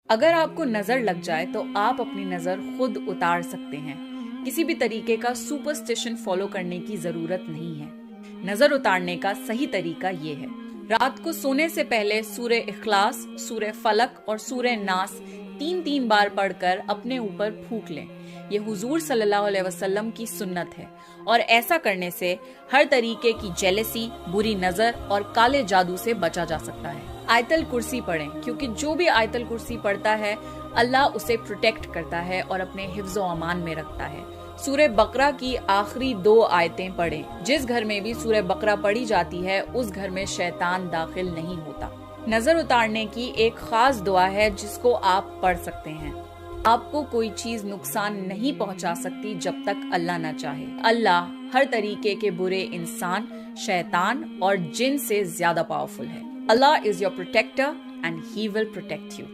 اگر آپ کو نظر لگ جائے تو آپ اپنی نظر خود اتار سکتے ہیں۔ کسی بھی طریقے کا سپرسٹیشن فالو کرنے کی ضرورت نہیں ہے۔ نظر اتارنے کا صحیح طریقہ یہ ہے: رات کو سونے سے پہلے سورہ اخلاص، سورہ فلق اور سورہ ناس 3 بار پڑھ کر اپنے اوپر پھونک لیں۔ یہ حضور صلی اللہ علیہ وسلم کی سنت ہے، اور ایسا کرنے سے ہر طریقے کی جیلسی، بری نظر اور کالے جادو سے بچا جا سکتا ہے۔ آیت الکرسی پڑھیں، کیونکہ جو بھی آیت الکرسی پڑھتا ہے اللہ اسے پروٹیکٹ کرتا ہے اور اپنے حفظ و امان میں رکھتا ہے۔ سورہ بقرہ کی آخری 2 آیتیں پڑھیں۔ جس گھر میں بھی سورہ بقرہ پڑھی جاتی ہے اس گھر میں شیطان داخل نہیں ہوتا۔ نظر اتارنے کی ایک خاص دعا ہے جس کو آپ پڑھ سکتے ہیں: آپ کو کوئی چیز نقصان نہیں پہنچا سکتی جب تک اللہ نہ چاہے۔ اللہ ہر طریقے کے برے انسان، شیطان اور جن سے زیادہ پاورفل ہے۔ Allah is your protector and he will protect you.